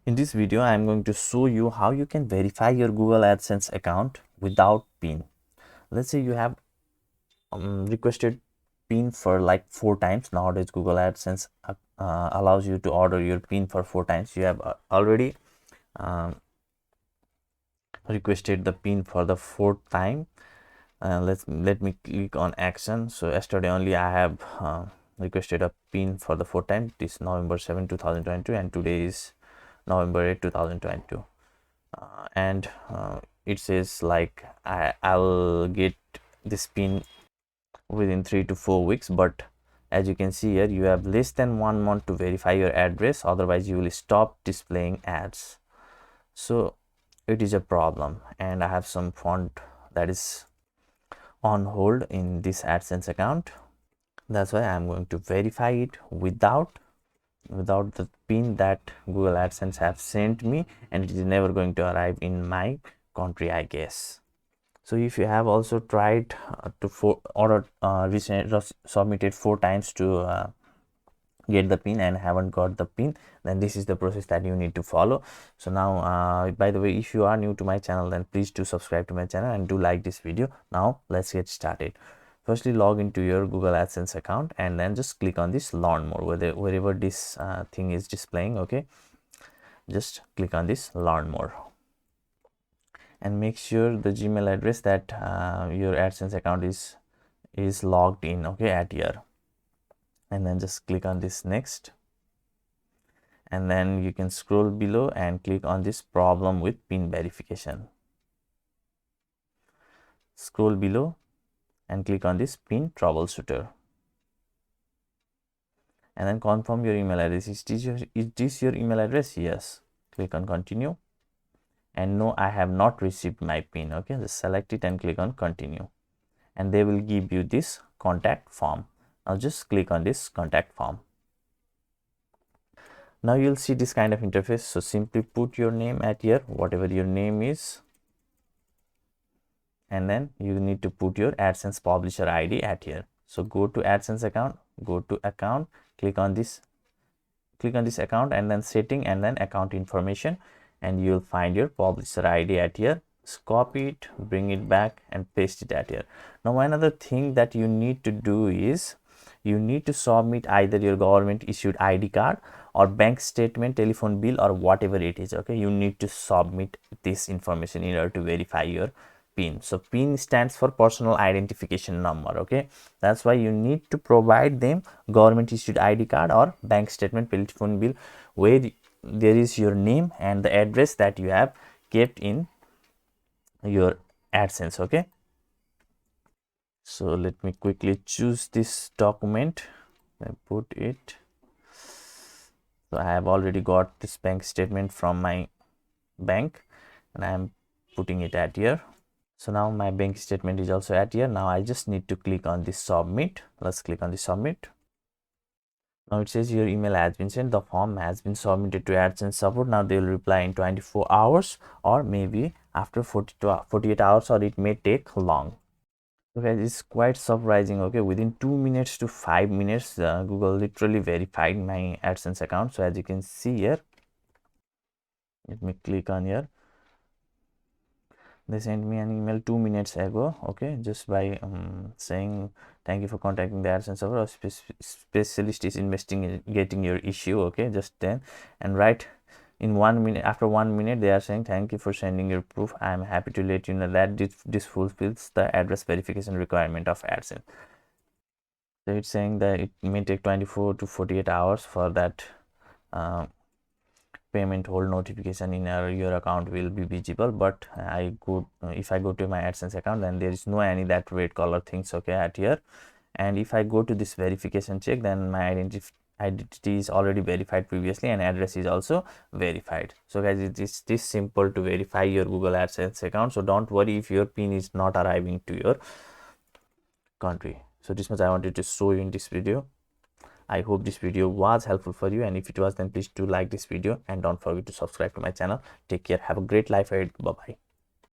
In this video, I am going to show you how you can verify your Google AdSense account without PIN. Let's say you have requested PIN for like 4 times. Nowadays, Google AdSense allows you to order your PIN for 4 times. You have already requested the PIN for the 4th time. Let me click on action. So yesterday only I have requested a PIN for the 4th time. This November 7, 2022, and today is November 8, 2022. And it says like I'll get this pin within 3 to 4 weeks, but as you can see here, you have less than 1 month to verify your address, otherwise you will stop displaying ads. So it is a problem, and I have some font that is on hold in this AdSense account. That's why I'm going to verify it without the pin that Google AdSense have sent me, and it is never going to arrive in my country, I guess. So if you have also tried submitted 4 times to get the pin and haven't got the pin, then this is the process that you need to follow. So now by the way, if you are new to my channel, then please do subscribe to my channel and do like this video. Now let's get started. Firstly, log into your Google AdSense account and then just click on this learn more wherever this thing is displaying. Okay, just click on this learn more and make sure the Gmail address that your AdSense account is logged in, okay, at here, and then just click on this next, and then you can scroll below and click on this problem with PIN verification. Scroll below and click on this PIN troubleshooter, and then confirm your email address. Is this your email address? Yes. Click on continue, and no, I have not received my PIN. Okay, just select it and click on continue, and they will give you this contact form. Now just click on this contact form. Now you'll see this kind of interface. So simply put your name at here, whatever your name is, and then you need to put your AdSense publisher ID at here. So go to AdSense account, go to account, click on this account, and then setting, and then account information, and you'll find your publisher ID at here. Just copy it, bring it back and paste it at here. Now another thing that you need to do is you need to submit either your government issued ID card or bank statement, telephone bill, or whatever it is. Okay, you need to submit this information in order to verify your PIN. So PIN stands for personal identification number. Okay, that's why you need to provide them government issued ID card or bank statement, telephone bill, where there is your name and the address that you have kept in your AdSense. Okay, so let me quickly choose this document and put it. So I have already got this bank statement from my bank, and I am putting it at here. So now my bank statement is also at here. Now I just need to click on this submit. Let's click on the submit. Now it says your email has been sent. The form has been submitted to AdSense support. Now they will reply in 24 hours or maybe after 48 hours, or it may take long. So guys, it's quite surprising. Okay, within 2 minutes to 5 minutes, Google literally verified my AdSense account. So as you can see here, let me click on here. They sent me an email 2 minutes ago. Okay, just by saying thank you for contacting the AdSense server. A specialist is investigating your issue. Okay, just then, and right in 1 minute, after 1 minute, they are saying thank you for sending your proof. I am happy to let you know that this fulfills the address verification requirement of AdSense. So it's saying that it may take 24 to 48 hours for that payment hold notification in your account will be visible. But if I go to my AdSense account, then there is no any that red color things, okay, at here. And if I go to this verification check, then my identity is already verified previously and address is also verified. So guys, it is this simple to verify your Google AdSense account. So don't worry if your PIN is not arriving to your country. So this much I wanted to show you in this video. I hope this video was helpful for you, and if it was, then please do like this video and don't forget to subscribe to my channel. Take care, have a great life ahead. Bye bye.